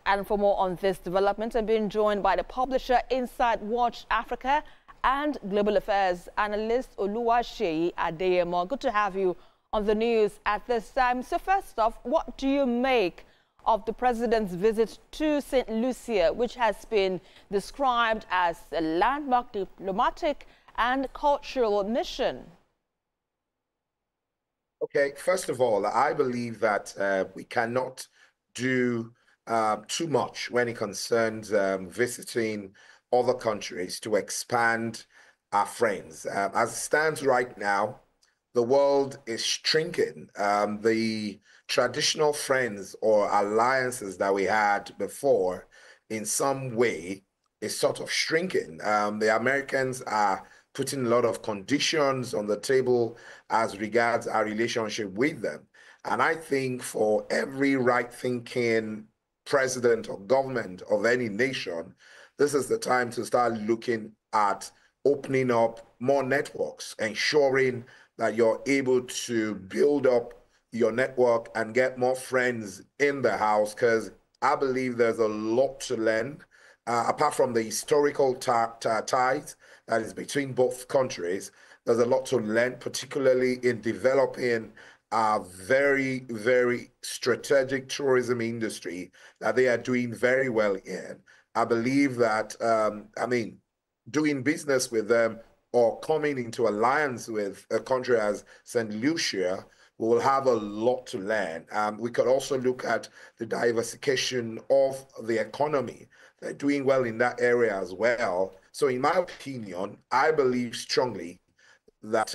And for more on this development, I'm being joined by the publisher Inside Watch Africa and Global Affairs analyst Lucia Adeyemo. Good to have you on the news at this time. So first off, what do you make of the president's visit to St. Lucia, which has been described as a landmark diplomatic and cultural mission? Okay, first of all, I believe that we cannot do too much when it concerns visiting other countries to expand our friends. As it stands right now, the world is shrinking. The traditional friends or alliances that we had before, in some way, is sort of shrinking. The Americans are putting a lot of conditions on the table as regards our relationship with them. And I think for every right-thinking president or government of any nation, this is the time to start looking at opening up more networks, ensuring that you're able to build up your network and get more friends in the house, because I believe there's a lot to learn. Apart from the historical ties that is between both countries, there's a lot to learn, particularly in developing a very, very strategic tourism industry that they are doing very well in. I believe that, doing business with them or coming into alliance with a country as St. Lucia, we will have a lot to learn. We could also look at the diversification of the economy. They're doing well in that area as well. So in my opinion, I believe strongly that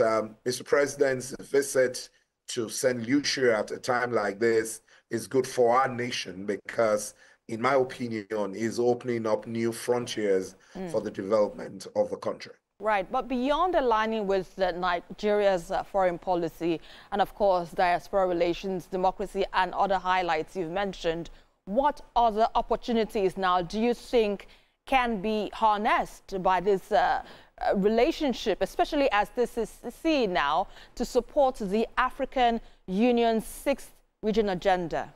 Mr. President's visit to St. Lucia at a time like this is good for our nation, because in my opinion, is opening up new frontiers for the development of the country. Right, but beyond aligning with Nigeria's foreign policy and, of course, diaspora relations, democracy and other highlights you've mentioned, what other opportunities now do you think can be harnessed by this relationship, especially as this is seen now to support the African Union's 6th region agenda?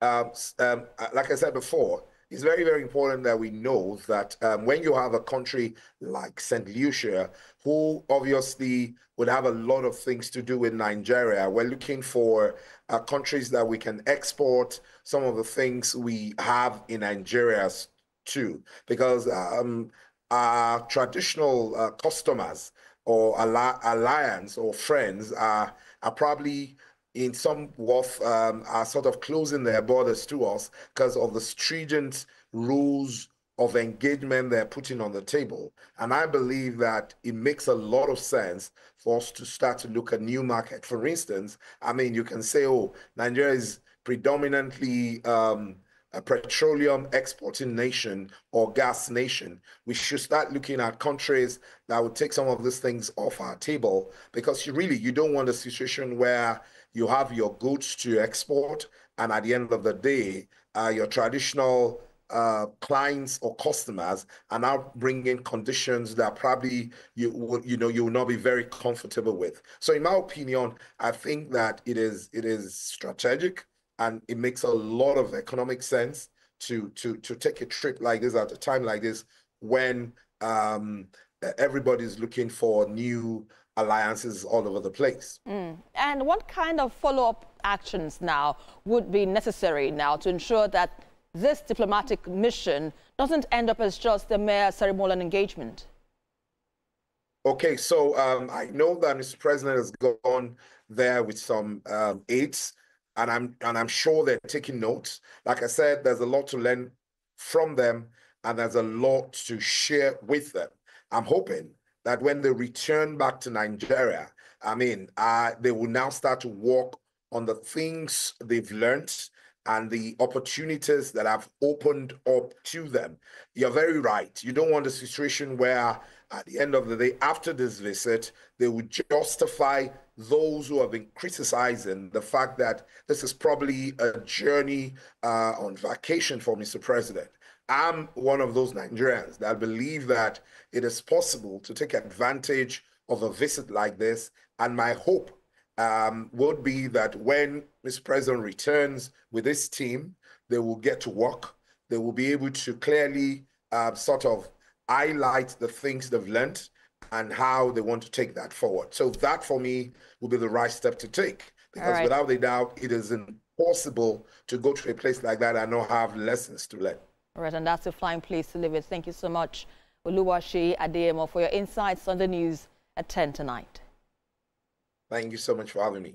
Like I said before, it's very, very important that we know that when you have a country like St. Lucia, who obviously would have a lot of things to do with Nigeria, we're looking for countries that we can export some of the things we have in Nigeria too, because our traditional customers or alliance or friends are probably in some worth are sort of closing their borders to us because of the stringent rules of engagement they're putting on the table. And I believe that it makes a lot of sense for us to start to look at new market. For instance, you can say, oh, Nigeria is predominantly a petroleum exporting nation or gas nation. We should start looking at countries that would take some of these things off our table, because you don't want a situation where you have your goods to export, and at the end of the day, your traditional clients or customers are now bringing conditions that probably you will not be very comfortable with. So, in my opinion, I think that it is strategic, and it makes a lot of economic sense to take a trip like this at a time like this, when everybody's looking for new alliances all over the place. And what kind of follow-up actions now would be necessary now to ensure that this diplomatic mission doesn't end up as just a mere ceremonial engagement? Okay, so I know that Mr. President has gone there with some aides, and I'm sure they're taking notes. Like I said, there's a lot to learn from them, and there's a lot to share with them. I'm hoping that when they return back to Nigeria, they will now start to work on the things they've learned and the opportunities that have opened up to them. You're very right. You don't want a situation where at the end of the day, after this visit, they would justify those who have been criticizing the fact that this is probably a journey on vacation for Mr. President. I'm one of those Nigerians that believe that it is possible to take advantage of a visit like this, and my hope would be that when Mr. President returns with his team, they will get to work. They will be able to clearly sort of highlight the things they've learned and how they want to take that forward. So that, for me, will be the right step to take. Because without a doubt, it is impossible to go to a place like that and not have lessons to learn. All right, and that's a fine place to live in. Thank you so much, Lucia Adeyemo, for your insights on the news at 10 tonight. Thank you so much for having me.